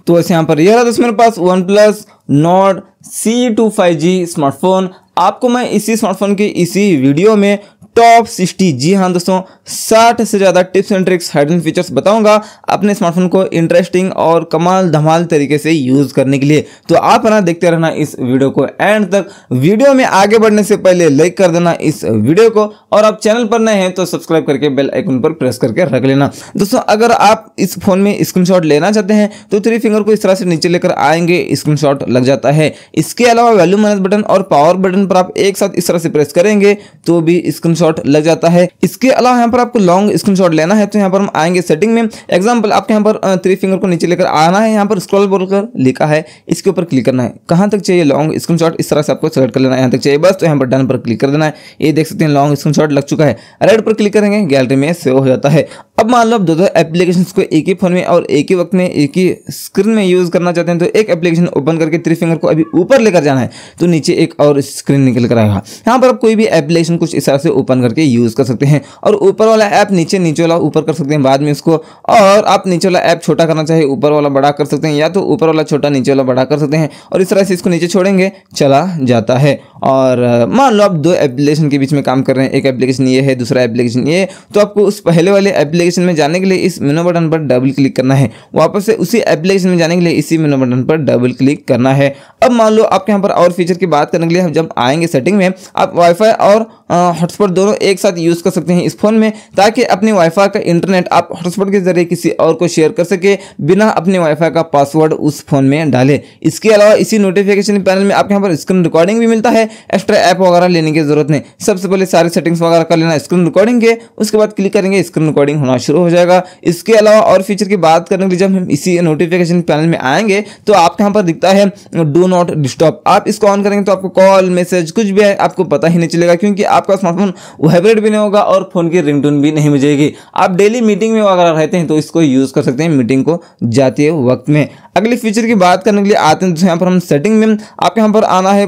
तो वैसे यहाँ पर यह रहा दोस्तों मेरे पास OnePlus Nord CE2 5G smartphone. आपको मैं इसी स्मार्टफोन की इसी वीडियो में टॉप 60, जी हाँ दोस्तों 60 से ज़्यादा tips and tricks, hidden features बताऊंगा अपने स्मार्टफोन को इंटरेस्टिंग और कमाल धमाल तरीके से यूज़ करने के लिए। तो आप ना देखते रहना इस वीडियो को एंड तक। वीडियो में आगे बढ़ने से पहले लाइक कर देना इस वीडियो को, और आप चैनल पर नए हैं तो सब्सक्राइब करके बेल आइकन पर प्रेस करके रख लेना। दोस्तों अगर आप इस फोन में स्क्रीनशॉट लेना चाहते हैं तो 3 फिंगर को इस तरह से नीचे लेकर आएंगे, स्क्रीनशॉट लग जाता है। इसके अलावा वैल्यू माइनस बटन और पावर बटन पर आप एक साथ इस तरह से प्रेस करेंगे तो भी स्क्रीनशॉट लग जाता है। इसके अलावा यहाँ पर आपको लॉन्ग स्क्रीनशॉट लेना है तो यहाँ पर हम आएंगे सेटिंग में। एग्जांपल आपके यहाँ पर 3 फिंगर को नीचे लेकर आना है, यहाँ पर स्क्रॉल बोलकर लिखा है, इसके ऊपर क्लिक करना है। कहाँ तक चाहिए लॉन्ग स्क्रीनशॉट, इस तरह से आपको सेलेक्ट कर लेना है, यहाँ तक चाहिए बस, तो यहाँ पर डन पर क्लिक कर देना है। ये देख सकते हैं लॉन्ग स्क्रीनशॉट लग चुका है। राइट पर क्लिक करेंगे, गैलरी में सेव हो जाता है। अब मान लो आप दो एप्लीकेशंस को एक ही फोन में और एक ही वक्त में एक ही स्क्रीन में यूज करना चाहते हैं, तो एक एप्लीकेशन ओपन करके 3 फिंगर को अभी ऊपर लेकर जाना है तो नीचे एक और स्क्रीन निकल कर आएगा। यहाँ पर आप कोई भी एप्लीकेशन कुछ इस तरह से ओपन करके यूज कर सकते हैं, और ऊपर वाला ऐप नीचे, नीचे वाला ऊपर कर सकते हैं बाद में इसको, और आप नीचे वाला ऐप छोटा करना चाहे ऊपर वाला बड़ा कर सकते हैं, या तो ऊपर वाला छोटा नीचे वाला बड़ा कर सकते हैं, और इस तरह से इसको नीचे छोड़ेंगे चला जाता है। और मान लो आप 2 एप्लीकेशन के बीच में काम कर रहे हैं, एक एप्लीकेशन ये है दूसरा एप्लीकेशन ये, तो आपको उस पहले वाले एप्लीकेशन में जाने के लिए इस मेनू बटन पर डबल क्लिक करना है, वापस से उसी एप्लीकेशन में जाने के लिए इसी मेनू बटन पर डबल क्लिक करना है। अब मान लो आपके यहाँ पर और फीचर की बात करने के लिए जब आएंगे सेटिंग में, आप वाईफाई और हॉटस्पॉट दोनों एक साथ यूज कर सकते हैं इस फोन में, ताकि अपने वाईफाई का इंटरनेट आप हॉटस्पॉट के जरिए किसी और को शेयर कर सके बिना अपने वाईफाई का पासवर्ड उस फोन में डाले। इसके अलावा इसी नोटिफिकेशन पैनल में आपके यहाँ पर स्क्रीन रिकॉर्डिंग भी मिलता है, एक्स्ट्रा ऐप वगैरह लेने की जरूरत नहीं। सबसे पहले सारे सेटिंग्स वगैरह कर लेना स्क्रीन रिकॉर्डिंग के, उसके बाद क्लिक करेंगे स्क्रीन रिकॉर्डिंग होना शुरू हो जाएगा। इसके अलावा और फीचर की बात करने के लिए जब हम इसी नोटिफिकेशन पैनल में आएंगे तो आपके यहाँ पर दिखता है डू नॉट डिस्टर्ब। आप इसको ऑन करेंगे तो आपको कॉल मैसेज कुछ भी है आपको पता ही नहीं चलेगा, क्योंकि आपका स्मार्टफोन वाइब्रेट भी नहीं होगा और फोन की रिंगटोन भी नहीं बजेगी। आप डेली मीटिंग में वगैरह रहते हैं तो इसको यूज कर सकते हैं मीटिंग को जाते वक्त में। अगली फीचर की बात करने के लिए आते हैं तो यहाँ पर हम सेटिंग में, आपके यहाँ पर आना है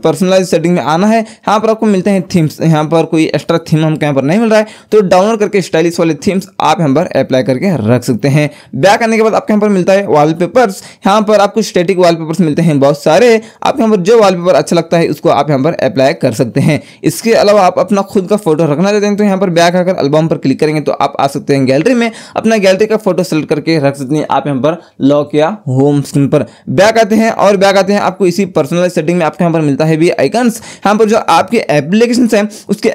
पर्सनलाइज सेटिंग में आना है। यहाँ पर आपको मिलते हैं थीम्स, यहाँ पर कोई एक्स्ट्रा थीम हमको यहाँ पर नहीं मिल रहा है तो डाउनलोड करके स्टाइलिश वाले थीम्स आप यहाँ पर अप्लाई करके रख सकते हैं। बैक आने के बाद आपके यहाँ पर मिलता है वॉलपेपर्स, यहाँ पर आपको स्टैटिक वॉलपेपर्स मिलते हैं बहुत सारे। आप यहाँ पर जो वॉलपेपर अच्छा लगता है उसको आप यहाँ पर अप्लाई कर सकते हैं। इसके अलावा आप अपना खुद का फोटो रखना चाहते हैं तो यहाँ पर बैक आकर एल्बम पर क्लिक करेंगे तो आप आ सकते हैं गैलरी में, अपना गैलरी का फोटो सेलेक्ट करके रख सकते हैं आप यहाँ पर लॉक या होम स्क्रीन पर। बैक आते हैं और बैक आते हैं आपको इसी पर्सनलाइज सेटिंग में आपके यहाँ पर मिलता है भी आइकन्स। यहाँ पर जो आपके एप्लीकेशंस हैं उसके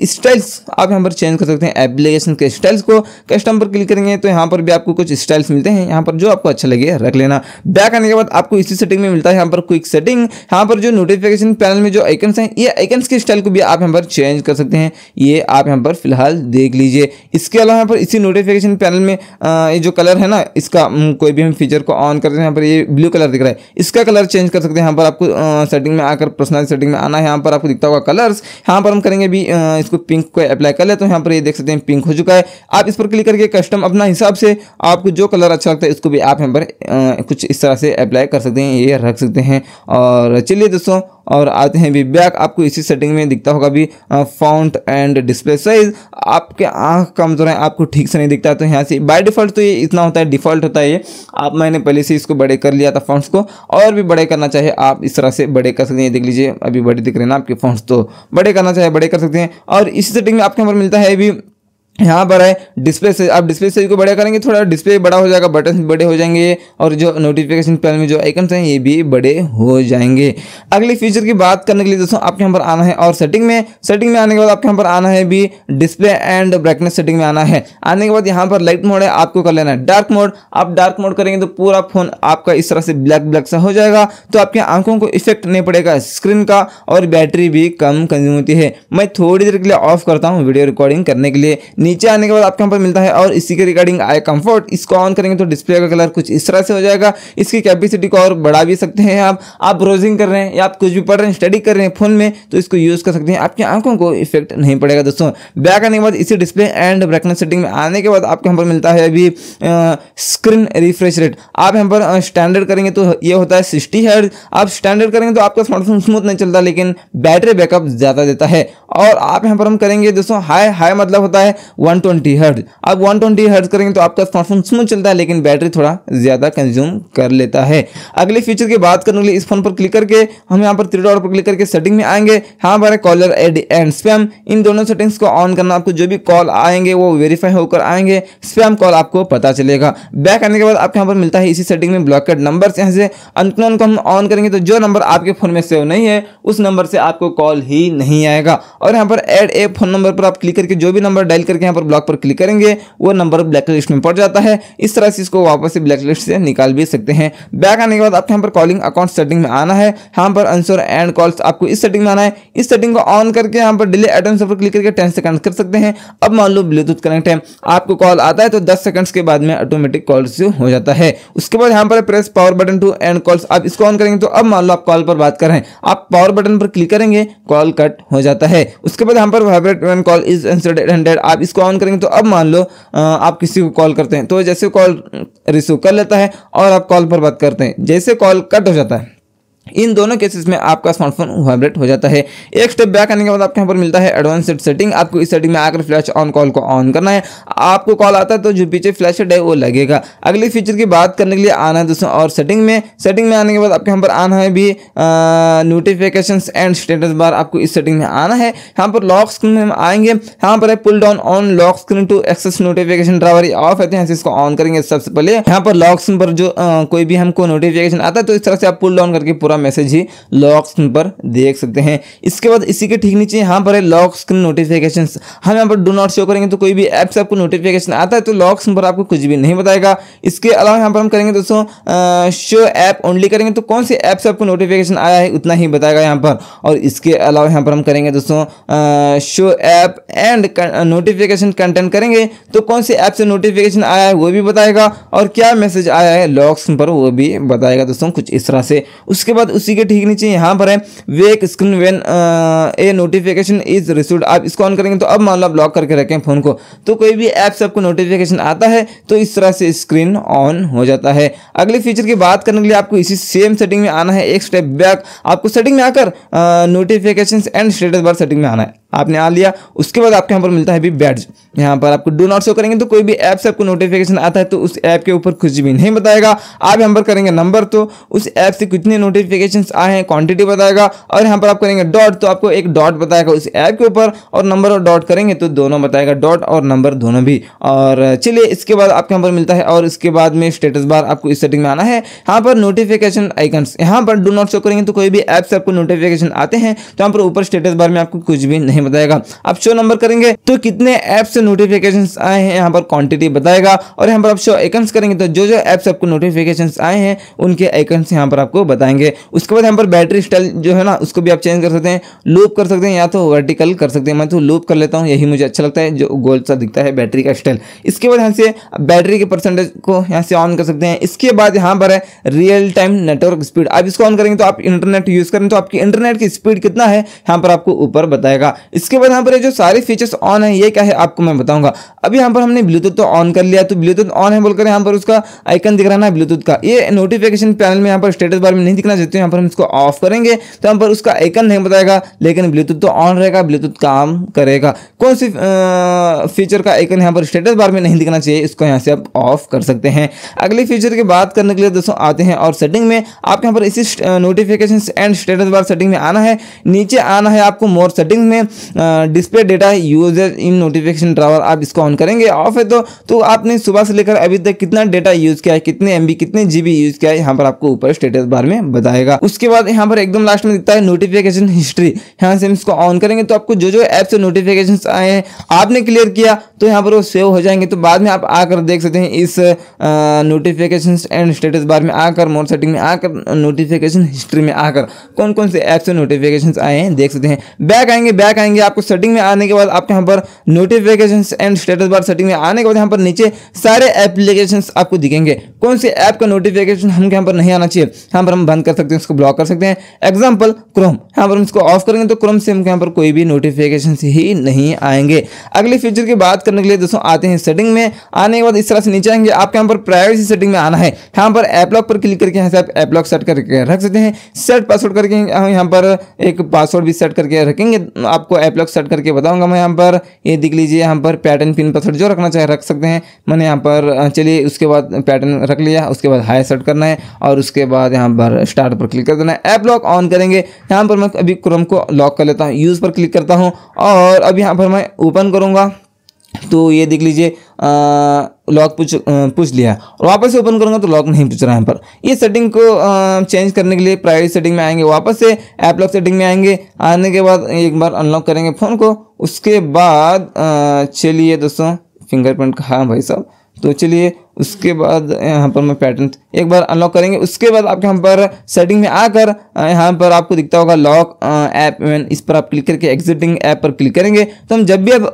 स्टाइल्स आप यहाँ पर चेंज कर सकते हैं। एप्लीकेशन के स्टाइल्स को कस्टम पर क्लिक करेंगे तो यहाँ पर भी आपको कुछ स्टाइल्स मिलते हैं, यहाँ पर जो आपको अच्छा लगे रख लेना। बैक आने के बाद आपको इसी सेटिंग में मिलता है यहाँ पर क्विक सेटिंग। यहाँ पर जो नोटिफिकेशन पैनल में जो आइकन्स हैं ये आइकन्स के स्टाइल को भी आप यहाँ पर चेंज कर सकते हैं, ये आप यहाँ पर फिलहाल देख लीजिए। इसके अलावा यहाँ पर इसी नोटिफिकेशन पैनल में ये जो कलर है ना इसका, कोई भी हम फीचर को ऑन करते हैं यहाँ पर ये ब्लू कलर दिख रहा है, इसका कलर चेंज कर सकते हैं। यहाँ पर आपको सेटिंग में आकर पर्सनल सेटिंग में आना है, यहाँ पर आपको दिखता होगा कलर्स, यहाँ पर हम करेंगे भी इसको पिंक को अप्लाई कर ले तो यहाँ पर ये देख सकते हैं पिंक हो चुका है। आप इस पर क्लिक करके कस्टम अपना हिसाब से आपको जो कलर अच्छा लगता है इसको भी आप यहाँ पर कुछ इस तरह से अप्लाई कर सकते हैं, ये रख सकते हैं। और चलिए दोस्तों और आते हैं भी बैक, आपको इसी सेटिंग में दिखता होगा भी फॉन्ट एंड डिस्प्ले साइज। आपके आंख कमजोर है, आपको ठीक से नहीं दिखता तो यहाँ से बाय डिफॉल्ट तो ये इतना होता है, डिफॉल्ट होता है ये। आप मैंने पहले से इसको बड़े कर लिया था फॉन्ट्स को, और भी बड़े करना चाहे आप इस तरह से बड़े कर सकते हैं। देख लीजिए अभी बड़े दिख रहे हैं ना आपके फॉन्ट्स, तो बड़े करना चाहे बड़े कर सकते हैं। और इसी सेटिंग में आपके यहाँ पर मिलता है भी यहाँ पर है डिस्प्ले से, आप डिस्प्ले साइज को बड़ा करेंगे थोड़ा डिस्प्ले बड़ा हो जाएगा, बटन बड़े हो जाएंगे, और जो नोटिफिकेशन पैनल में जो आइकन्स हैं ये भी बड़े हो जाएंगे। अगली फीचर की बात करने के लिए दोस्तों आपके यहाँ पर आना है और सेटिंग में आने के बाद आपके यहाँ पर आना है भी डिस्प्ले एंड ब्राइटनेस सेटिंग में आना है। आने के बाद यहाँ पर लाइट मोड है, आपको कर लेना है डार्क मोड। आप डार्क मोड करेंगे तो पूरा फोन आपका इस तरह से ब्लैक सा हो जाएगा, तो आपकी आंखों को इफेक्ट नहीं पड़ेगा स्क्रीन का, और बैटरी भी कम कंज्यूम होती है। मैं थोड़ी देर के लिए ऑफ करता हूँ वीडियो रिकॉर्डिंग करने के लिए। नीचे आने के बाद आपके यहाँ पर मिलता है और इसी के रिगार्डिंग आई कंफर्ट, इसको ऑन करेंगे तो डिस्प्ले का कलर कुछ इस तरह से हो जाएगा। इसकी कैपेसिटी को और बढ़ा भी सकते हैं आप ब्राउजिंग कर रहे हैं या आप कुछ भी पढ़ रहे हैं, स्टडी कर रहे हैं फोन में, तो इसको यूज कर सकते हैं, आपकी आंखों को इफेक्ट नहीं पड़ेगा दोस्तों। बैक आने के बाद इसी डिस्प्ले एंड ब्राइटनेस सेटिंग में आने के बाद आपके यहाँ पर मिलता है अभी स्क्रीन रिफ्रेश रेट। आप यहाँ पर स्टैंडर्ड करेंगे तो ये होता है 60 हर्ट्ज। आप स्टैंडर्ड करेंगे तो आपका स्मार्टफोन स्मूथ नहीं चलता, लेकिन बैटरी बैकअप ज्यादा देता है। और आप यहाँ पर हम करेंगे दोस्तों हाई मतलब होता है 120 हर्ट्ज। आप 120 हर्ट्ज करेंगे तो आपका स्मार्टफोन स्मूथ चलता है, लेकिन बैटरी थोड़ा ज़्यादा कंज्यूम कर लेता है। अगले फीचर की बात करने के लिए इस फोन पर क्लिक करके हम यहाँ पर थ्री डॉट पर क्लिक करके सेटिंग में आएंगे। यहाँ पर कॉलर एड एंड स्पैम, इन दोनों सेटिंग्स को ऑन करना। आपको जो भी कॉल आएंगे वो वेरीफाई होकर आएंगे, स्पैम कॉल आपको पता चलेगा। बैक आने के बाद आपको यहाँ पर मिलता है इसी सेटिंग में ब्लॉकेड नंबर्स। यहाँ से अननोन को हम ऑन करेंगे तो जो नंबर आपके फोन में सेव नहीं है उस नंबर से आपको कॉल ही नहीं आएगा। और यहाँ पर ऐड ए फोन नंबर पर आप क्लिक करके जो भी नंबर डायल करके यहाँ पर ब्लॉक पर क्लिक करेंगे वो नंबर ब्लैकलिस्ट में पड़ जाता है। इस तरह से इसको वापस से ब्लैकलिस्ट से निकाल भी सकते हैं। बैक आने के बाद आपको यहाँ पर कॉलिंग अकाउंट सेटिंग में आना है। यहाँ पर आंसर एंड कॉल्स आपको इस सेटिंग में आना है। इस सेटिंग को ऑन करके यहाँ पर डिले अटेंड पर क्लिक करके 10 सेकंड कर सकते हैं। अब मान लो ब्लूटूथ कनेक्ट है, आपको कॉल आता है तो 10 सेकंड्स के बाद में ऑटोमेटिक कॉल रिसीव हो जाता है। उसके बाद यहाँ पर press power button to end calls, आप इसको ऑन करेंगे तो अब मान लो आप कॉल पर बात कर रहे हैं, आप पावर बटन पर क्लिक करेंगे कॉल कट हो जाता है। उसके बाद यहाँ पर vibrate when call is answered 100, आप इसको ऑन करेंगे तो अब मान लो आप किसी को कॉल करते हैं तो जैसे कॉल रिसीव कर लेता है और आप कॉल पर बात करते हैं, जैसे कॉल कट हो जाता है, इन दोनों केसेस में आपका स्मार्टफोन वाइब्रेट हो जाता है। एक स्टेप बैक आने के बाद आपके यहाँ पर मिलता है एडवांस्ड सेटिंग। आपको इस सेटिंग में आकर फ्लैश ऑन कॉल को ऑन करना है। आपको कॉल आता है तो जो पीछे फ्लैश है वो लगेगा। अगले फीचर की बात करने के लिए आना है दोस्तों और सेटिंग में आने के बाद आपके यहाँ पर आना है भी नोटिफिकेशंस एंड स्टेटस बार, आपको इस सेटिंग में आना है। यहाँ पर लॉक स्क्रीन में आएंगे, यहाँ पर है pull down on lock screen to access notification drawer off है, तो इसको ऑन करेंगे। सबसे पहले यहाँ पर लॉक स्क्रीन पर जो कोई भी हमको नोटिफिकेशन आता है तो इस तरह से आप पुल डाउन करके पूरा मैसेज ही लॉक स्क्रीन पर देख सकते हैं। इसके बाद इसी के ठीक नीचे यहाँ पर है लॉक स्क्रीन नोटिफिकेशंस। हम यहाँ पर डू नॉट शो करेंगे तो कोई भी ऐप से आपको नोटिफिकेशन आता है तो लॉक स्क्रीन पर आपको कुछ भी नहीं बताएगा। इसके अलावा यहाँ पर हम करेंगे दोस्तों शो ऐप ओनली करेंगे तो कौन से ऐप से आपको नोटिफिकेशन आया है उतना ही बताएगा यहाँ पर। और इसके अलावा यहाँ पर हम करेंगे दोस्तों show app and notification content करेंगे तो कौन से ऐप से नोटिफिकेशन आया है वो भी बताएगा और क्या मैसेज आया है लॉक स्क्रीन पर वो भी बताएगा दोस्तों, कुछ इस तरह से। उसके बाद उसी के ठीक नीचे यहाँ पर है wake screen when a notification is received, आप इसको ऑन करेंगे तो अब मान लो आप लॉक करके रखें फोन को तो कोई भी ऐप से आपको नोटिफिकेशन आता है तो इस तरह से स्क्रीन ऑन हो जाता है। अगले फीचर की बात करने के लिए आपको इसी सेम सेटिंग में आना है। एक स्टेप बैक आपको सेटिंग में आकर notifications and status bar setting में आना है, आपने आ लिया। उसके बाद आपके यहाँ पर मिलता है भी बैड्ज, यहाँ पर आपको डू नॉट शो करेंगे तो कोई भी ऐप से आपको नोटिफिकेशन आता है तो उस ऐप के ऊपर कुछ भी नहीं बताएगा। आप यहाँ पर करेंगे नंबर तो उस ऐप से कितने नोटिफिकेशन आए हैं क्वांटिटी बताएगा। और यहाँ पर आप करेंगे डॉट तो आपको एक डॉट बताएगा उस ऐप के ऊपर, और नंबर और डॉट करेंगे तो दोनों बताएगा, डॉट और नंबर दोनों भी। और चलिए इसके बाद आपके यहाँ पर मिलता है और इसके बाद में स्टेटस बार, आपको इस सेटिंग में आना है। यहाँ पर नोटिफिकेशन आइकन्स, यहाँ पर डू नॉट शो करेंगे तो कोई भी ऐप से आपको नोटिफिकेशन आते हैं तो यहाँ पर ऊपर स्टेटस बार में आपको कुछ भी नहीं बताएगा। आप शो नंबर करेंगे तो कितने ऐप से नोटिफिकेशंस आए हैं यहाँ पर क्वांटिटी बताएगा। और यहाँ पर आप शो आइकन्स करेंगे तो जो जो ऐप से आपको नोटिफिकेशंस आए हैं उनके आइकन्स यहाँ पर आपको बताएंगे। उसके बाद यहाँ पर बैटरी स्टाइल जो है ना उसको भी आप चेंज कर सकते हैं, लूप कर सकते हैं या तो वर्टिकल कर सकते हैं। मैं तो लूप कर लेता हूँ, यही मुझे अच्छा लगता है, जो गोल सा दिखता है बैटरी का स्टाइल। इसके बाद यहाँ से बैटरी के परसेंटेज को यहाँ से ऑन कर सकते हैं। इसके बाद यहाँ पर है रियल टाइम नेटवर्क स्पीड, आप इसको ऑन करेंगे तो आप इंटरनेट यूज करें तो आपकी इंटरनेट की स्पीड कितना है यहाँ पर आपको ऊपर बताएगा। इसके बाद यहाँ पर जो सारे फीचर्स ऑन है ये क्या है आपको मैं बताऊंगा। अभी यहाँ पर हमने ब्लूटूथ तो ऑन कर लिया, तो ब्लूटूथ ऑन है बोलकर यहाँ पर उसका आइकन दिख रहा है ब्लूटूथ का, ये नोटिफिकेशन पैनल में यहाँ पर स्टेटस बार में नहीं दिखना चाहते, यहाँ पर हम इसको ऑफ करेंगे तो यहाँ पर उसका आइकन नहीं बताएगा, लेकिन ब्लूटूथ तो ऑन रहेगा, ब्लूटूथ काम करेगा। कौन सी फीचर का आइकन यहाँ पर स्टेटस बार में नहीं दिखना चाहिए, इसको यहाँ से आप ऑफ कर सकते हैं। अगली फीचर की बात करने के लिए दोस्तों आते हैं और सेटिंग में आपके यहाँ पर इसी notification and status bar setting में आना है। नीचे आना है आपको मोर सेटिंग में डिस्प्ले डेटा यूजर इन नोटिफिकेशन ड्राइवर, आप इसको ऑन करेंगे, ऑफ है तो आपने सुबह से लेकर अभी तक कितना डेटा यूज किया है, कितने एमबी कितने जीबी यूज किया है, यहाँ पर आपको ऊपर स्टेटस बार में बताएगा। उसके बाद यहाँ पर एकदम लास्ट में दिखता है नोटिफिकेशन हिस्ट्री, यहाँ से हम इसको ऑन करेंगे तो आपको जो जो ऐप से नोटिफिकेशन आए हैं आपने क्लियर किया तो यहाँ पर वो सेव हो जाएंगे, तो बाद में आप आकर देख सकते हैं इस नोटिफिकेशन एंड स्टेटस बार में आकर मोर सेटिंग में आकर नोटिफिकेशन हिस्ट्री में आकर कौन कौन से ऐप से नोटिफिकेशन आए हैं देख सकते हैं। बैक आएंगे आपको सेटिंग में आने के बाद आपके यहाँ पर notifications and status bar setting में आने के बाद यहाँ पर नीचे सारे एप्लीकेशंस आपको दिखेंगे, कौन से ऐप का नोटिफिकेशन हमके यहाँ पर नहीं आना चाहिए, यहाँ पर हम बंद कर सकते हैं, उसको ब्लॉक कर सकते हैं। एग्जांपल क्रोम, यहाँ पर हम इसको ऑफ करेंगे तो क्रोम से हमके यहाँ पर कोई भी नोटिफिकेशन ही नहीं आएंगे। अगले फीचर की बात करने के लिए दोस्तों आते हैं सेटिंग में। आने के बाद इस तरह से नीचे आएंगे, आपके यहाँ पर प्राइवेसी सेटिंग में आना है, यहाँ पर ऐप लॉक पर क्लिक करके यहाँ से आप ऐप लॉक सेट करके रख सकते हैं। सेट पासवर्ड करके यहाँ पर एक पासवर्ड भी सेट करके रखेंगे, आपको आपको ऐप लॉक सेट करके बताऊंगा मैं यहाँ पर। ये देख लीजिए यहाँ पर पैटर्न पिन पासवर्ड जो रखना चाहे रख सकते हैं। मैंने यहाँ पर चलिए उसके बाद पैटर्न रख लिया, उसके बाद हाई सेट करना है और उसके बाद यहाँ पर स्टार्ट पर क्लिक कर देना है। ऐप लॉक ऑन करेंगे। यहाँ पर मैं अभी क्रोम को लॉक कर लेता हूँ, यूज़ पर क्लिक करता हूँ और अब यहाँ पर मैं ओपन करूँगा तो ये देख लीजिए लॉक पूछ लिया और वापस से ओपन करूंगा तो लॉक नहीं पूछ रहा है। यहाँ पर ये सेटिंग को चेंज करने के लिए प्राइवेसी सेटिंग में आएंगे, वापस से ऐप लॉक सेटिंग में आएंगे। आने के बाद एक बार अनलॉक करेंगे फ़ोन को, उसके बाद चलिए दोस्तों फिंगरप्रिंट का, हाँ भाई साहब, तो चलिए उसके बाद यहाँ पर मैं पैटर्न एक बार अनलॉक करेंगे। उसके बाद आपके यहाँ पर सेटिंग में आकर यहाँ पर आपको दिखता होगा लॉक ऐप, इस पर आप क्लिक करके एग्जिटिंग ऐप पर क्लिक करेंगे तो हम जब भी अब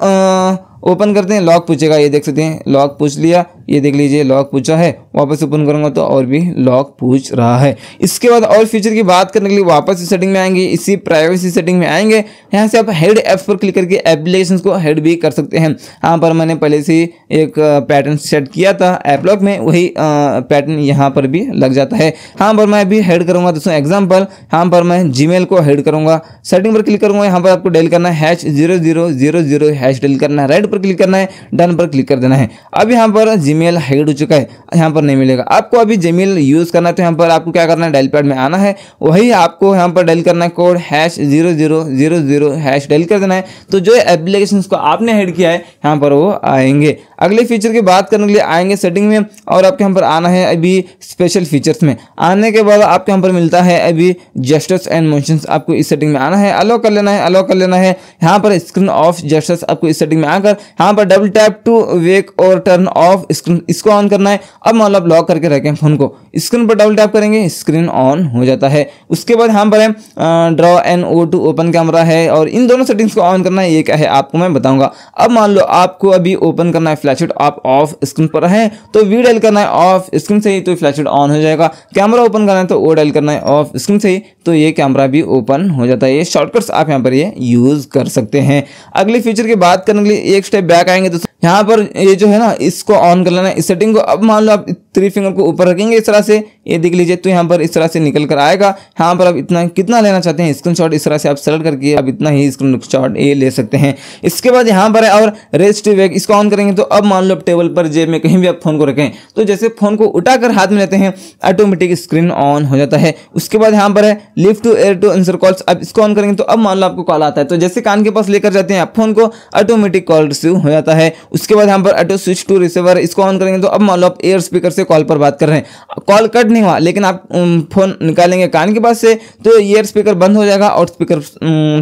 ओपन करते हैं लॉक पूछेगा। ये देख सकते हैं लॉक पूछ लिया, ये देख लीजिए लॉक पूछा है। वापस ओपन करूंगा तो और भी लॉक पूछ रहा है। इसके बाद और फीचर की बात करने के लिए वापस इस सेटिंग में आएंगे, इसी प्राइवेसी सेटिंग में आएंगे। यहाँ से आप हेड ऐप्स पर क्लिक करके एप्लीकेशंस को हेड भी कर सकते हैं। यहाँ पर मैंने पहले से एक पैटर्न सेट किया था ऐप लॉक में, वही पैटर्न यहाँ पर भी लग जाता है। यहाँ पर मैं अभी हेड करूंगा दोस्तों एग्जाम्पल, यहाँ पर मैं जीमेल को हेड करूंगा। सेटिंग पर क्लिक करूंगा, यहाँ पर आपको डायल करना है #0000 हैश डायल करना है, राइट पर क्लिक करना है, डन पर क्लिक कर देना है। अब यहाँ पर जीमेल हाइड हो चुका है, यहाँ पर नहीं मिलेगा। आपको अभी जीमेल यूज करना है तो यहाँ पर आपको क्या करना है, डायल पैड में आना है, वही आपको यहाँ पर डायल करना है कोड #0000 हैश डायल कर देना है। तो जो एप्लीकेशंस को आपने हेड किया है यहाँ पर वो आएंगे। अगले फीचर की बात करने के लिए आएंगे सेटिंग में और आपके यहाँ पर आना है अभी स्पेशल फीचर्स में। आने के बाद आपके यहाँ पर मिलता है अभी जेस्चर्स एंड मोशंस, आपको इस सेटिंग में आना है, अलो कर लेना है, अलो कर लेना है। यहाँ पर स्क्रीन ऑफ जेस्चर्स आपको इस सेटिंग में आकर यहाँ पर डबल टैप टू वेक और टर्न ऑफ स्क्रीन, इसको ऑन करना है। अब मान लो आप लॉक करके रखें फोन को, स्क्रीन पर डबल टैप करेंगे स्क्रीन ऑन हो जाता है। उसके बाद यहाँ पर है draw and O2 open camera है और इन दोनों सेटिंग्स को ऑन करना है। ये क्या है आपको मैं बताऊंगा। अब मान लो आपको अभी ओपन करना है फ्लैशलाइट, आप ऑफ स्क्रीन पर है तो वी डायल करना है ऑफ स्क्रीन से ही तो फ्लैशलाइट ऑन हो जाएगा। कैमरा ओपन करना है तो ओ डायल करना है ऑफ स्क्रीन से ही तो ये कैमरा भी ओपन हो जाता है। ये शॉर्टकट्स आप यहाँ पर ये यूज कर सकते हैं। अगले फीचर की बात करने के लिए एक स्टेप बैक आएंगे तो यहाँ पर ये जो है ना इसको ऑन कर लेना है, इस सेटिंग को। अब मान लो आप 3 फिंगर को ऊपर रखेंगे इस तरह से, ये देख लीजिए तो यहाँ पर इस तरह से निकल कर आएगा। यहाँ पर आप इतना कितना लेना चाहते हैं स्क्रीनशॉट, इस तरह से आप सेलेक्ट करके आप इतना ही स्क्रीनशॉट ये ले सकते हैं। इसके बाद यहाँ पर है और रेस्ट टू वेक, इसको ऑन करेंगे तो अब मान लो आप टेबल पर, जेब में, कहीं भी आप फोन को रखें तो जैसे फोन को उठाकर हाथ में लेते हैं ऑटोमेटिक स्क्रीन ऑन हो जाता है। उसके बाद यहाँ पर है lift to ear to answer calls, अब इसको ऑन करेंगे तो अब मान लो आपको कॉल आता है तो जैसे कान के पास लेकर जाते हैं आप फोन को ऑटोमेटिक कॉल रिसीव हो जाता है। उसके बाद यहाँ पर ऑटो स्विच टू रिसीवर, इसको ऑन करेंगे तो अब मान लो आप एयर स्पीकर से कॉल पर बात कर रहे हैं, कॉल कट नहीं हुआ लेकिन आप फोन निकालेंगे कान के पास से तो एयर स्पीकर बंद हो जाएगा और स्पीकर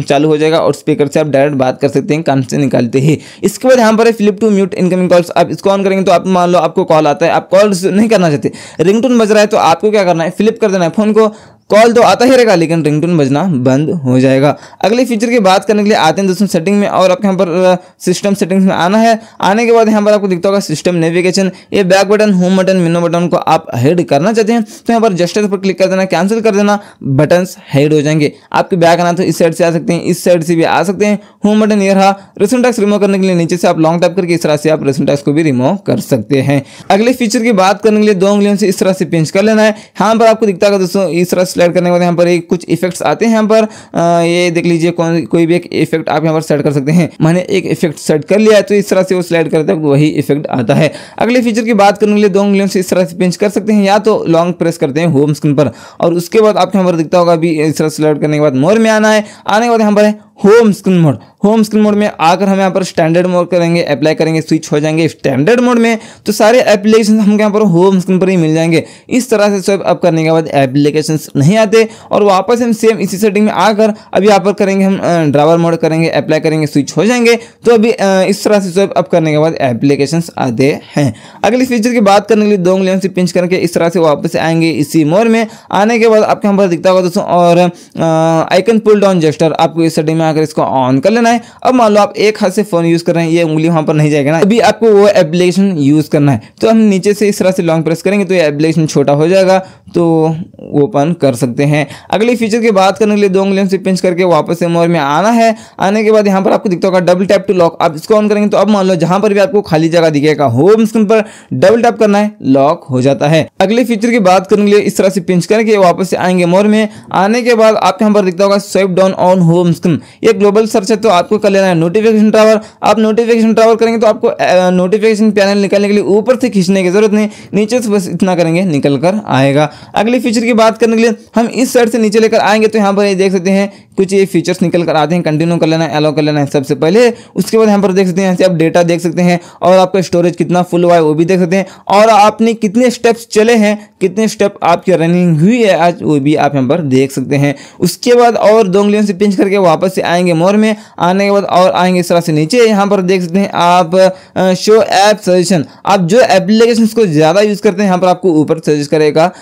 चालू हो जाएगा और स्पीकर से आप डायरेक्ट बात कर सकते हैं कान से निकालते ही। इसके बाद यहाँ पर है flip to mute incoming calls, आप इसको ऑन करेंगे तो आप मान लो आपको कॉल आता है, आप कॉल रिसीव नहीं करना चाहते, रिंगटोन बज रहा है तो आपको क्या करना है, फ्लिप कर देना है फोन को। कॉल तो आता ही रहेगा लेकिन रिंगटोन बजना बंद हो जाएगा। अगले फीचर की बात करने के लिए आते हैं दोस्तों सेटिंग में और आपके यहाँ पर सिस्टम सेटिंग्स में आना है। आने के बाद यहाँ पर आपको दिखता होगा सिस्टम नेविगेशन, ये बैक बटन, होम बटन, मेनू बटन को आप हेड करना चाहते हैं तो यहाँ पर जेस्चर पर क्लिक कर देना, कैंसिल कर देना, बटन्स हेड हो जाएंगे। आपके बैक आना तो इस साइड से आ सकते हैं, इस साइड से भी आ सकते हैं। होम बटन ये रहा। रिसेंट टैक्स रिमूव करने के लिए नीचे से आप लॉन्ग टैप करके इस तरह से आप रिसेंट टैक्स को भी रिमूव कर सकते हैं। अगले फीचर की बात करने के लिए 2 उंगलियों से इस तरह से पिंच कर लेना है। यहाँ पर आपको दिखता होगा दोस्तों इस तरह स्लाइड करने के बाद यहाँ पर कुछ इफेक्ट्स आते हैं। यहाँ पर ये देख लीजिए कोई भी एक इफेक्ट आप यहाँ पर सेट कर सकते हैं। मैंने एक इफेक्ट सेट कर लिया है तो इस तरह से वो स्लाइड करते हैं वही इफेक्ट आता है। अगले फीचर की बात करने के लिए 2 उंगलियों से इस तरह से पिंच कर सकते हैं या तो लॉन्ग प्रेस करते हैं होम स्क्रीन पर और उसके बाद आपको यहाँ पर दिखता होगा अभी इस तरह स्लाइड करने के बाद मोर में आना है। आने के बाद यहाँ पर है home screen mode. Home screen mode में आकर हम यहाँ पर स्टैंडर्ड मोड करेंगे, अप्लाई करेंगे, स्विच हो जाएंगे स्टैंडर्ड मोड में तो सारे एप्लीकेशन हम यहाँ पर होम स्क्रीन पर ही मिल जाएंगे। इस तरह से स्वाइप अप करने के बाद एप्लीकेशन नहीं आते और वापस हम सेम इसी सेटिंग में आकर अभी यहाँ पर करेंगे हम ड्राइवर मोड करेंगे, अप्लाई करेंगे, स्विच हो जाएंगे तो अभी इस तरह से स्वाइप अप करने के बाद एप्लीकेशन आते हैं। अगली फीचर की बात करने के लिए 2 उंगलियों से पिंच करके इस तरह से वापस आएंगे इसी मोड में। आने के बाद आपके यहाँ पर दिखता होगा दोस्तों और आइकन पुल डाउन जेस्टर, आपको इस सेटिंग में आकर इसको ऑन कर लेना है। अब मान लो आप एक हाथ से फोन यूज कर रहे हैं, ये उंगली वहां पर नहीं जाएगा ना, अभी आपको वो एप्लीकेशन यूज करना है तो हम नीचे से इस तरह से लॉन्ग प्रेस करेंगे तो ये एप्लीकेशन छोटा हो जाएगा तो ओपन कर सकते हैं। अगली फीचर की बात करने के लिए 2 उंगलियों से पिंच करके वापस से मोर में आना है। आने के बाद यहाँ पर आपको दिखता होगा डबल टैप टू लॉक, आप इसको ऑन करेंगे तो अब मान लो जहां पर भी आपको खाली जगह दिखेगा होम स्क्रीन पर डबल टैप करना है, लॉक हो जाता है। अगले फीचर की बात करने के लिए इस तरह से पिंच करके वापस से आएंगे मोर में। आने के बाद आपके यहाँ पर दिखता होगा swipe down on home screen, ये ग्लोबल सर्च है तो आपको कर लेना है नोटिफिकेशन टावर। आप नोटिफिकेशन टावर करेंगे तो आपको नोटिफिकेशन पैनल निकालने के लिए ऊपर से खींचने की जरूरत नहीं, नीचे से बस इतना करेंगे निकल कर आएगा। अगले फीचर की बात करने के लिए हम इस साइड से नीचे लेकर आएंगे तो यहाँ पर ये देख सकते हैं कुछ ये फीचर्स निकल कर आते हैं। कंटिन्यू कर लेना है, अलाउ कर लेना है सबसे पहले। उसके बाद यहाँ पर देख सकते हैं यहाँ से आप डेटा देख सकते हैं और आपका स्टोरेज कितना फुल हुआ है वो भी देख सकते हैं, और आपने कितने स्टेप्स चले हैं, कितने स्टेप आपकी रनिंग हुई है आज वो भी आप यहाँ पर देख सकते हैं। उसके बाद और 2 उंगलियों से पिंच करके वापस से आएंगे मोर में, आने के बाद और आएंगे इस तरह से नीचे। यहाँ पर देख सकते हैं आप शो ऐप सजेशन, आप जो एप्लीकेशन को ज़्यादा यूज़ करते हैं यहाँ पर आपको ऊपर सजेस्ट करेगा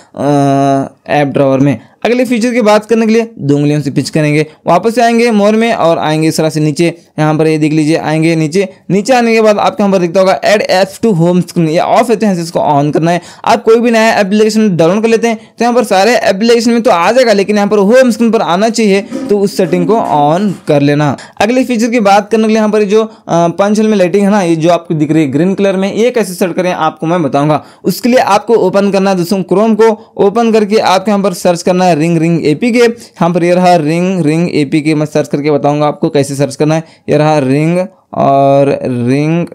ऐप ड्रॉवर में। अगले फीचर की बात करने के लिए 2 उंगलियों से पिच करेंगे, वापस से आएंगे मोर में और आएंगे इस तरह से नीचे। यहाँ पर ये देख लीजिए आएंगे नीचे, नीचे आने के बाद आपको यहाँ पर दिखता होगा add apps to home screen, ये ऑफ है तो यहाँ से इसको ऑन करना है। आप कोई भी नया एप्लीकेशन डाउनलोड कर लेते हैं तो यहाँ पर सारे एप्लीकेशन में तो आ जाएगा, लेकिन यहाँ पर होम स्क्रीन पर आना चाहिए तो उस सेटिंग को ऑन कर लेना। अगले फीचर की बात करने के लिए यहाँ पर जो पंच होल में लाइटिंग है ना, ये जो आपको दिख रही है ग्रीन कलर में, ये कैसे सेट करें आपको मैं बताऊंगा। उसके लिए आपको ओपन करना है दोस्तों क्रोम को, ओपन करके आपको यहाँ पर सर्च करना है रिंग एपीके। यहाँ पर ये रहा रिंग एपीके, मैं सर्च करके बताऊंगा आपको कैसे सर्च करना है। ये रहा रिंग और रिंग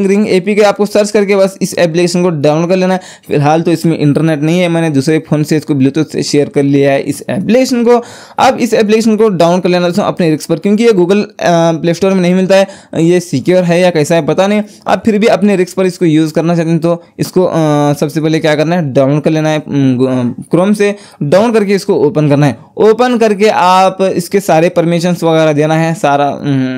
रिंग एपीके, आपको सर्च करके बस इस एप्लीकेशन को डाउनलोड कर लेना है। फिलहाल तो इसमें इंटरनेट नहीं है, मैंने दूसरे फ़ोन से इसको ब्लूटूथ से शेयर कर लिया है इस एप्लीकेशन को। अब इस एप्लीकेशन को डाउनलोड कर लेना अपने रिस्क पर, क्योंकि ये गूगल प्ले स्टोर में नहीं मिलता है। ये सिक्योर है या कैसा है पता नहीं, आप फिर भी अपने रिस्क पर इसको यूज़ करना चाहते हैं तो इसको सबसे पहले क्या करना है, डाउनलोड कर लेना है क्रोम से। डाउनलोड करके इसको ओपन करना है, ओपन करके आप इसके सारे परमिशंस वगैरह देना है। सारा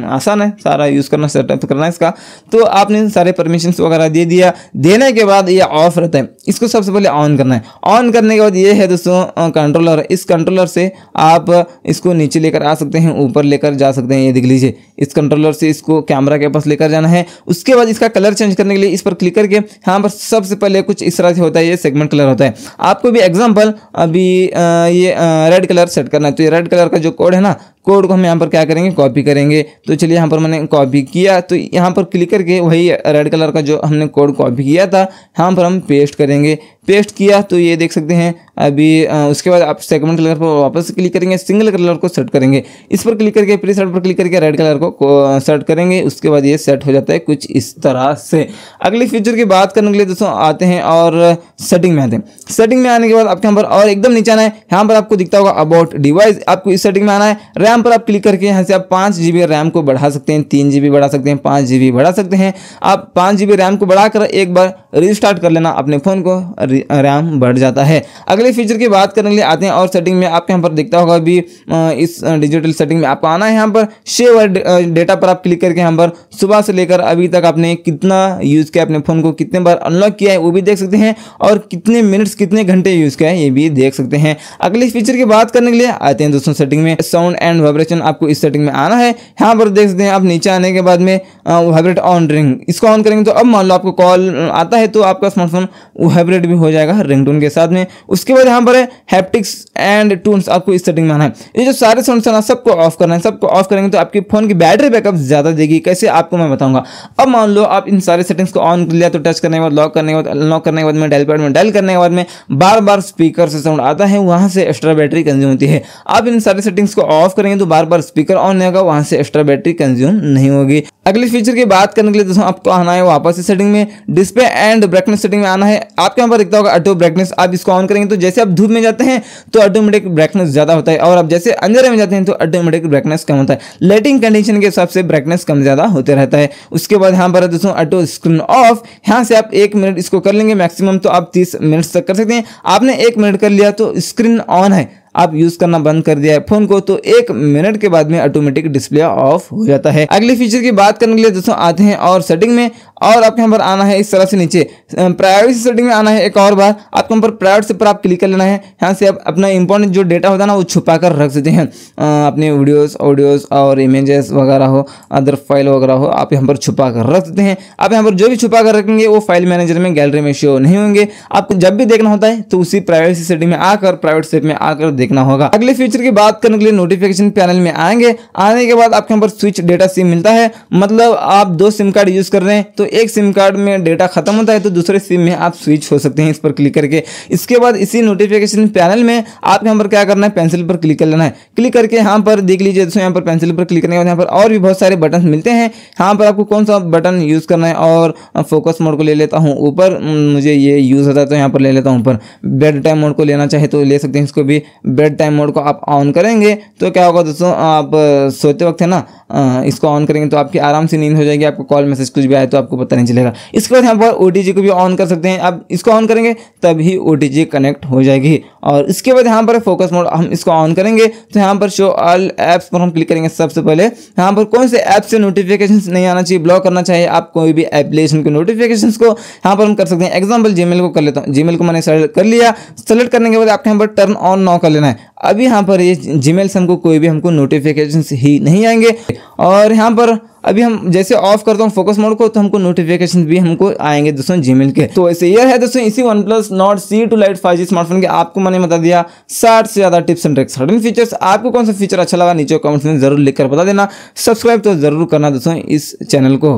आसान है, सारा यूज़ करना, सेटअप करना है इसका। तो आपने सारे परमिशंस वगैरह दे दिया, देने के बाद ये ऑफ रहता है, इसको सबसे पहले ऑन करना है। ऑन करने के बाद ये है दोस्तों कंट्रोलर, इस कंट्रोलर से आप इसको नीचे लेकर आ सकते हैं, ऊपर लेकर जा सकते हैं। ये देख लीजिए इस कंट्रोलर से इसको कैमरा के पास लेकर जाना है। उसके बाद इसका कलर चेंज करने के लिए इस पर क्लिक करके यहाँ पर सबसे पहले कुछ इस तरह से होता है, ये सेगमेंट कलर होता है। आपको भी एग्जाम्पल अभी ये रेड कलर सेट करना है, तो ये रेड कलर का जो कोड है ना, कोड को हम यहाँ पर क्या करेंगे, कॉपी करेंगे। तो चलिए यहाँ पर मैंने कॉपी किया, तो यहाँ पर क्लिक करके वही रेड कलर का जो हमने कोड कॉपी किया था यहाँ पर हम पेस्ट करेंगे। पेस्ट किया तो ये देख सकते हैं अभी उसके बाद आप सेगमेंट कलर पर वापस क्लिक करेंगे, सिंगल कलर को सेट करेंगे। इस पर क्लिक करके प्री सेट पर क्लिक करके रेड कलर को सेट करेंगे। उसके बाद ये सेट हो जाता है कुछ इस तरह से। अगली फीचर की बात करने के लिए दोस्तों आते हैं और सेटिंग में आते हैं। सेटिंग में आने के बाद आपके यहाँ पर और एकदम नीचे आना है, यहाँ पर आपको दिखता होगा अबाउट डिवाइस, आपको इस सेटिंग में आना है। रैम पर आप क्लिक करके यहाँ से आप 5 GB रैम को बढ़ा सकते हैं, 3 GB बढ़ा सकते हैं, 5 GB बढ़ा सकते हैं। आप 5 GB रैम को बढ़ाकर एक बार रिस्टार्ट कर लेना अपने फ़ोन को, रैम बढ़ जाता है। अगले फीचर की बात करने के लिए आते हैं और सेटिंग में आपके यहाँ पर दिखता होगा अभी इस डिजिटल सेटिंग में आपको आना है। यहाँ पर शेयर डेटा पर आप क्लिक करके यहाँ पर सुबह से लेकर अभी तक आपने कितना यूज़ किया, अपने फ़ोन को कितने बार अनलॉक किया है वो भी देख सकते हैं, और कितने मिनट्स कितने घंटे यूज़ किया है ये भी देख सकते हैं। अगले फीचर की बात करने के लिए आते हैं दोस्तों सेटिंग में। साउंड एंड वाइब्रेशन, आपको इस सेटिंग में आना है। यहाँ पर देख सकते हैं आप नीचे आने के बाद में वाइब्रेट ऑन रिंग, इसको ऑन करेंगे तो अब मान लो आपको कॉल आता है तो आपका स्मार्टफोन वाइब्रेट भी हो जाएगा रिंगटोन के साथ में। उसके बाद यहाँ पर है हैप्टिक्स एंड टून्स, आपको इस सेटिंग में आना है। ये जो सारे साउंड्स है ना सबको ऑफ करना है। सबको ऑफ करेंगे तो आपके फोन की बैटरी बैकअप ज्यादा देगी। कैसे आपको मैं बताऊंगा। अब मान लो आप इन सारे सेटिंग्स को ऑन कर लिया तो टच करने के बाद, लॉक करने के बाद, अनलॉक करने के बाद में, डायल पैड में डायल करने के बाद में बार बार स्पीकर से साउंड आता है, वहां से एक्स्ट्रा बैटरी कंज्यूम होती है। आप इन सारे सेटिंग्स को ऑफ करेंगे तो बार बार स्पीकर ऑन नहीं होगा, वहां से एक्स्ट्रा बैटरी कंज्यूम नहीं होगी। अगले फीचर की बात करने के लिए दोस्तों आपको आना है वापस से सेटिंग में, डिस्प्ले एंड ब्राइटनेस सेटिंग में आना है। आपके यहाँ पर दिखता होगा ऑटो ब्राइटनेस, आप इसको ऑन करेंगे तो जैसे आप धूप में जाते हैं तो ऑटोमेटिक ब्राइटनेस ज्यादा होता है, और आप जैसे अंधेरे में जाते हैं तो ऑटोमेटिक ब्राइटनेस कम होता है। लाइटिंग कंडीशन के हिसाब से ब्राइटनेस कम ज्यादा होते रहता है। उसके बाद यहाँ पर दोस्तों ऑटो स्क्रीन ऑफ, यहाँ से आप 1 मिनट इसको कर लेंगे मैक्सिमम, तो आप 30 मिनट तक कर सकते हैं। आपने 1 मिनट कर लिया तो स्क्रीन ऑन है, आप यूज करना बंद कर दिया है फोन को, तो 1 मिनट के बाद में ऑटोमेटिक डिस्प्ले ऑफ हो जाता है। अगली फीचर की बात करने के लिए दोस्तों आते हैं और सेटिंग में, और आपके यहाँ पर आना है इस तरह से नीचे प्राइवेसी सेटिंग में आना है। एक और बार आपके यहाँ पर प्राइवेसी पर आप क्लिक कर लेना है। यहाँ से आप अपना इंपॉर्टेंट जो डेटा होता है ना वो छुपा कर रख सकते हैं, अपने वीडियोस, ऑडियोज और इमेजेस वगैरह हो, अदर फाइल वगैरह हो, आप यहाँ पर छुपा कर रख सकते हैं। आप यहाँ पर जो भी छुपा कर रखेंगे वो फाइल मैनेजर में, गैलरी में शो नहीं होंगे। आपको जब भी देखना होता है तो उसी प्राइवेसी सेटिंग में आकर, प्राइवेट सेट में आकर देख देखना होगा। अगले फीचर की बात करने के लिए नोटिफिकेशन पैनल में आएंगे। आने के बाद आपके यहाँ पर स्विच डेटा सिम मिलता है, मतलब आप 2 सिम कार्ड यूज कर रहे हैं तो एक सिम कार्ड में डेटा खत्म होता है तो दूसरे सिम में आप स्विच हो सकते हैं इस पर क्लिक करके। इसके बाद इसी नोटिफिकेशन पैनल में आपको यहाँ पर क्या करना है, पेंसिल पर क्लिक कर लेना है। क्लिक करके यहाँ पर देख लीजिए दोस्तों, यहाँ पर पेंसिल पर क्लिक करने के बाद यहाँ पर और भी बहुत सारे बटन मिलते हैं। यहाँ पर आपको कौन सा बटन यूज करना है, और फोकस मोड को ले लेता हूँ ऊपर, मुझे ये यूज होता है तो यहाँ पर ले लेता हूँ ऊपर। बेड टाइम मोड को लेना चाहे तो ले सकते हैं, इसको भी। बेड टाइम मोड को आप ऑन करेंगे तो क्या होगा दोस्तों, आप सोते वक्त है ना इसको ऑन करेंगे तो आपकी आराम से नींद हो जाएगी। आपको कॉल मैसेज कुछ भी आए तो आपको पता नहीं चलेगा। इसके बाद यहाँ पर OTG को भी ऑन कर सकते हैं। आप इसको ऑन करेंगे तभी OTG कनेक्ट हो जाएगी। और इसके बाद यहाँ पर फोकस मोड हम इसको ऑन करेंगे तो यहाँ पर शो ऑल ऐप्स पर हम क्लिक करेंगे। सबसे पहले यहाँ पर कौन से ऐप से नोटिफिकेशन नहीं आना चाहिए, ब्लॉक करना चाहिए आप कोई भी एप्लीकेशन के नोटिफिकेशन को, यहाँ पर हम कर सकते हैं। एग्जाम्पल जीमेल को कर लेता हूँ। जीमेल को मैंने सेलेक्ट कर लिया। सेलेक्ट करने के बाद आपको यहाँ पर टर्न ऑन नाउ कर लेना है। अभी यहाँ पर ये जीमेल से हमको कोई भी नोटिफिकेशन ही नहीं आएंगे। और यहाँ पर अभी हम जैसे ऑफ करता हूँ फोकस मोड को तो हमको नोटिफिकेशन भी हमको आएंगे दोस्तों जीमेल के। तो ऐसे ये है दोस्तों इसी OnePlus Nord C2 Lite 5G smartphone के आपको मैंने बता दिया 60 से ज्यादा टिप्स एंड ट्रिक्स, 13 फीचर्स। आपको कौन सा फीचर अच्छा लगा नीचे कमेंट्स में जरूर लिखकर बता देना। सब्सक्राइब तो जरूर करना दोस्तों इस चैनल को।